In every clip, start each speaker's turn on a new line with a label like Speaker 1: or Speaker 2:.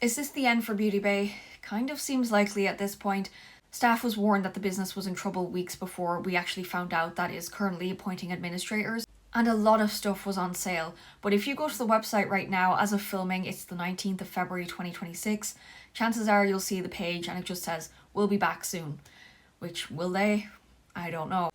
Speaker 1: Is this the end for Beauty Bay? Kind of seems likely at this point. Staff was warned that the business was in trouble weeks before we actually found out that is currently appointing administrators. And a lot of stuff was on sale. But if you go to the website right now, as of filming, it's the 19th of February 2026, chances are you'll see the page and it just says, "We'll be back soon." Which, will they? I don't know.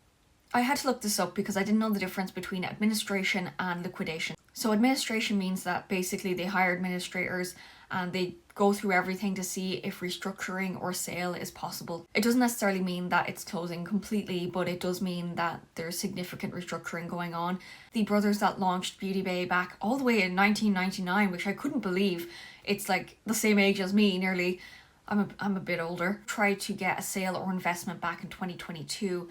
Speaker 1: I had to look this up because I didn't know the difference between administration and liquidation. So administration means that basically they hire administrators and they go through everything to see if restructuring or sale is possible. It doesn't necessarily mean that it's closing completely, but it does mean that there's significant restructuring going on. The brothers that launched Beauty Bay back all the way in 1999, which I couldn't believe, it's like the same age as me nearly. I'm a bit older. Tried to get a sale or investment back in 2022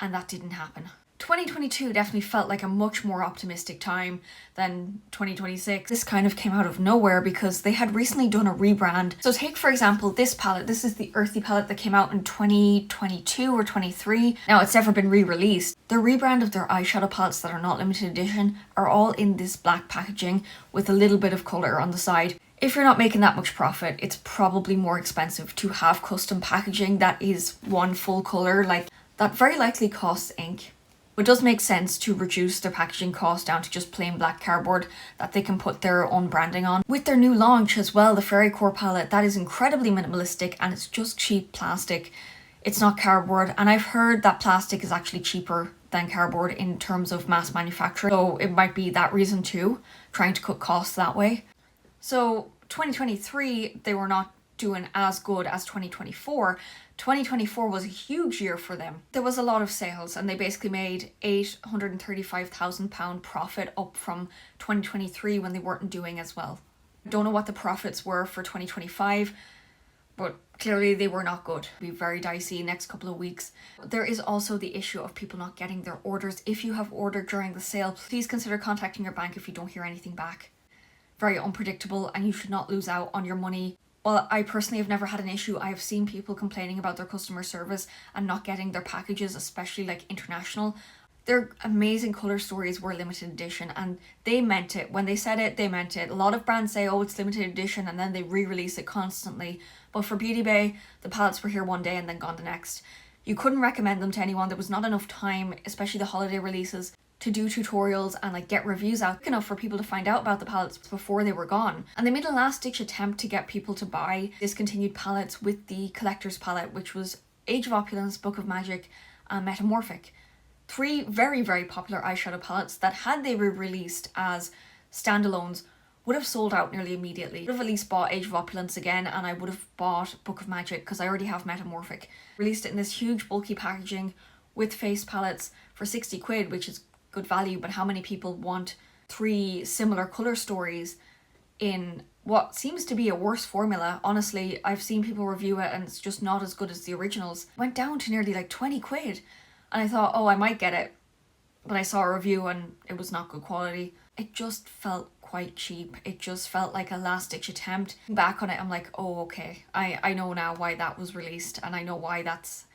Speaker 1: and that didn't happen. 2022 definitely felt like a much more optimistic time than 2026. This kind of came out of nowhere because they had recently done a rebrand. So take for example this palette. This is the Earthy palette that came out in 2022 or 23. Now it's never been re-released. The rebrand of their eyeshadow palettes that are not limited edition are all in this black packaging with a little bit of colour on the side. If you're not making that much profit, it's probably more expensive to have custom packaging that is one full colour. Like that very likely costs ink. It does make sense to reduce their packaging cost down to just plain black cardboard that they can put their own branding on. With their new launch as well, the Fairy Core palette, that is incredibly minimalistic and it's just cheap plastic. It's not cardboard, and I've heard that plastic is actually cheaper than cardboard in terms of mass manufacturing. So it might be that reason too, trying to cut costs that way. So 2023, they were not doing as good as 2024. 2024 was a huge year for them. There was a lot of sales and they basically made £835,000 profit up from 2023 when they weren't doing as well. I don't know what the profits were for 2025, but clearly they were not good. It'll be very dicey next couple of weeks. There is also the issue of people not getting their orders. If you have ordered during the sale, please consider contacting your bank if you don't hear anything back. Very unpredictable and you should not lose out on your money. Well, I personally have never had an issue. I have seen people complaining about their customer service and not getting their packages, especially like international. Their amazing colour stories were limited edition and they meant it. When they said it, they meant it. A lot of brands say, oh, it's limited edition, and then they re-release it constantly. But for Beauty Bay, the palettes were here one day and then gone the next. You couldn't recommend them to anyone. There was not enough time, especially the holiday releases, to do tutorials and like get reviews out enough for people to find out about the palettes before they were gone. And they made a last ditch attempt to get people to buy discontinued palettes with the collector's palette, which was Age of Opulence, Book of Magic and Metamorphic. 3 very, very popular eyeshadow palettes that, had they re-released as standalones, would have sold out nearly immediately. I would have at least bought Age of Opulence again, and I would have bought Book of Magic because I already have Metamorphic. Released it in this huge bulky packaging with face palettes for 60 quid, which is good value, but how many people want 3 similar colour stories in what seems to be a worse formula? Honestly, I've seen people review it and it's just not as good as the originals. It went down to nearly like 20 quid. And I thought, oh, I might get it. But I saw a review and it was not good quality. It just felt quite cheap. It just felt like a last ditch attempt. Back on it, I'm like, oh, okay. I know now why that was released and I know why that's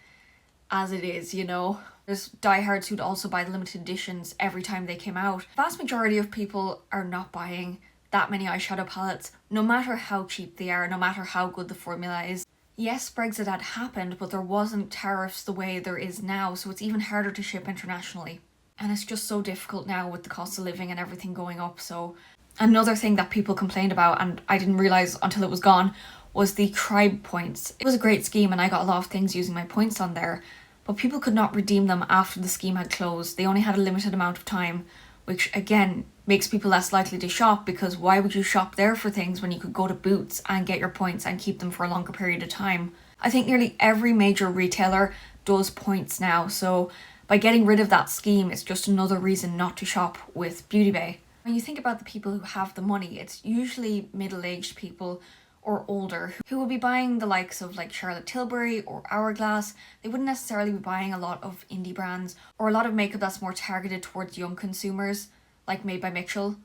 Speaker 1: as it is, you know. There's diehards who'd also buy the limited editions every time they came out. The vast majority of people are not buying that many eyeshadow palettes, no matter how cheap they are, no matter how good the formula is. Yes, Brexit had happened, but there wasn't tariffs the way there is now, so it's even harder to ship internationally. And it's just so difficult now with the cost of living and everything going up. So another thing that people complained about, and I didn't realise until it was gone, was the Tribe points. It was a great scheme and I got a lot of things using my points on there, but people could not redeem them after the scheme had closed. They only had a limited amount of time, which again makes people less likely to shop, because why would you shop there for things when you could go to Boots and get your points and keep them for a longer period of time? I think nearly every major retailer does points now, so by getting rid of that scheme, it's just another reason not to shop with Beauty Bay. When you think about the people who have the money, it's usually middle-aged people or older who will be buying the likes of like Charlotte Tilbury or Hourglass. They wouldn't necessarily be buying a lot of indie brands or a lot of makeup that's more targeted towards young consumers, like Made by Mitchell.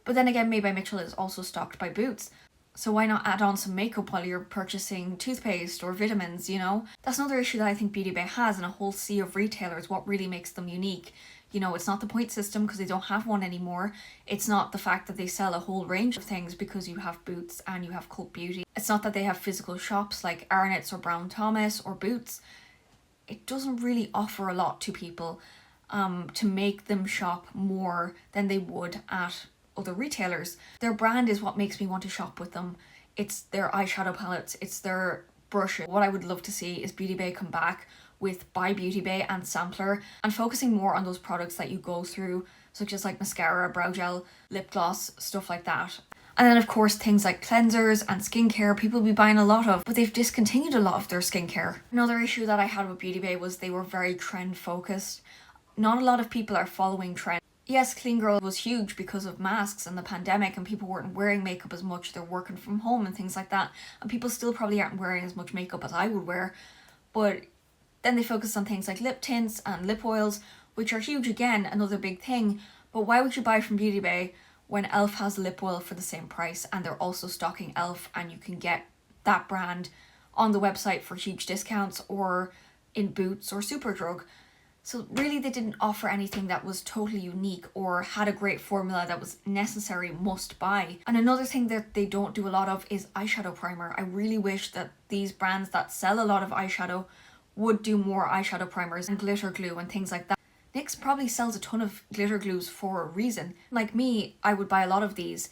Speaker 1: But then again, Made by Mitchell is also stocked by Boots. So why not add on some makeup while you're purchasing toothpaste or vitamins, you know? That's another issue that I think Beauty Bay has in a whole sea of retailers. What really makes them unique? You know, it's not the point system because they don't have one anymore. It's not the fact that they sell a whole range of things because you have Boots and you have Cult Beauty. It's not that they have physical shops like Arnott's or Brown Thomas or Boots. It doesn't really offer a lot to people to make them shop more than they would at other retailers. Their brand is what makes me want to shop with them. It's their eyeshadow palettes, it's their brushes. What I would love to see is Beauty Bay come back with By Beauty Bay and Sampler and focusing more on those products that you go through, such as like mascara, brow gel, lip gloss, stuff like that. And then of course things like cleansers and skincare people will be buying a lot of, but they've discontinued a lot of their skincare. Another issue that I had with Beauty Bay was they were very trend focused. Not a lot of people are following trends. Yes, Clean Girl was huge because of masks and the pandemic and people weren't wearing makeup as much, they're working from home and things like that, and people still probably aren't wearing as much makeup as I would wear, but then they focus on things like lip tints and lip oils, which are huge again, another big thing. But why would you buy from Beauty Bay when e.l.f. has lip oil for the same price and they're also stocking e.l.f. and you can get that brand on the website for huge discounts or in Boots or Superdrug? So really they didn't offer anything that was totally unique or had a great formula that was necessary must buy. And another thing that they don't do a lot of is eyeshadow primer. I really wish that these brands that sell a lot of eyeshadow would do more eyeshadow primers and glitter glue and things like that. NYX probably sells a ton of glitter glues for a reason. Like me, I would buy a lot of these.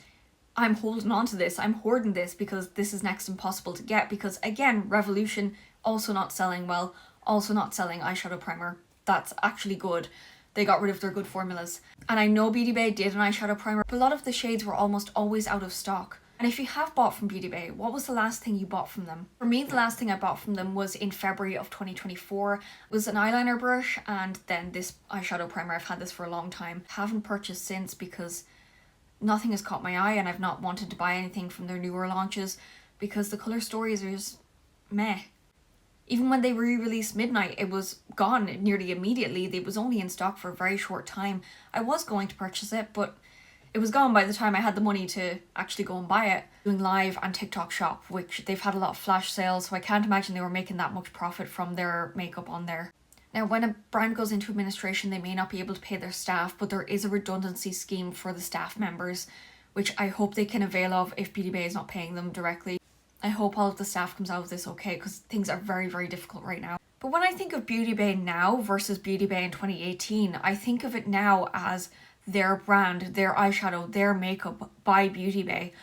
Speaker 1: I'm holding on to this, I'm hoarding this because this is next impossible to get because again, Revolution also not selling well, also not selling eyeshadow primer. That's actually good. They got rid of their good formulas. And I know Beauty Bay did an eyeshadow primer, but a lot of the shades were almost always out of stock. And if you have bought from Beauty Bay, what was the last thing you bought from them? For me, the last thing I bought from them was in February of 2024. It was an eyeliner brush and then this eyeshadow primer. I've had this for a long time. Haven't purchased since because nothing has caught my eye and I've not wanted to buy anything from their newer launches because the colour stories are just meh. Even when they re-released Midnight, it was gone nearly immediately. It was only in stock for a very short time. I was going to purchase it, but it was gone by the time I had the money to actually go and buy it. Doing live and TikTok shop, which they've had a lot of flash sales, so I can't imagine they were making that much profit from their makeup on there. Now, when a brand goes into administration, they may not be able to pay their staff, but there is a redundancy scheme for the staff members, which I hope they can avail of if Beauty Bay is not paying them directly. I hope all of the staff comes out of this okay, because things are very, very difficult right now. But when I think of Beauty Bay now versus Beauty Bay in 2018, I think of it now as their brand, their eyeshadow, their makeup by Beauty Bay.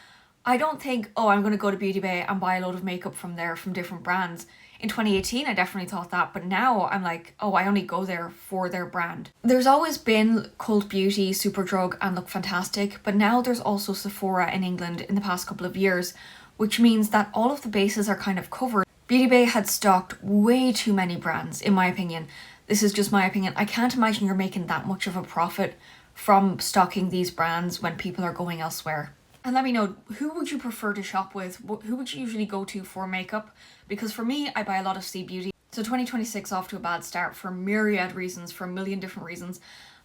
Speaker 1: I don't think, oh, I'm going to go to Beauty Bay and buy a load of makeup from there from different brands. In 2018, I definitely thought that, but now I'm like, oh, I only go there for their brand. There's always been Cult Beauty, Superdrug and Look Fantastic, but now there's also Sephora in England in the past couple of years, which means that all of the bases are kind of covered. Beauty Bay had stocked way too many brands, in my opinion. This is just my opinion. I can't imagine you're making that much of a profit from stocking these brands when people are going elsewhere. And let me know, who would you prefer to shop with? Who would you usually go to for makeup? Because for me, I buy a lot of C Beauty. So 2026 off to a bad start for myriad reasons, for a million different reasons.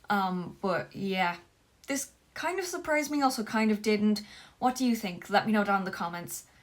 Speaker 1: But yeah, this kind of surprised me, also kind of didn't. What do you think? Let me know down in the comments.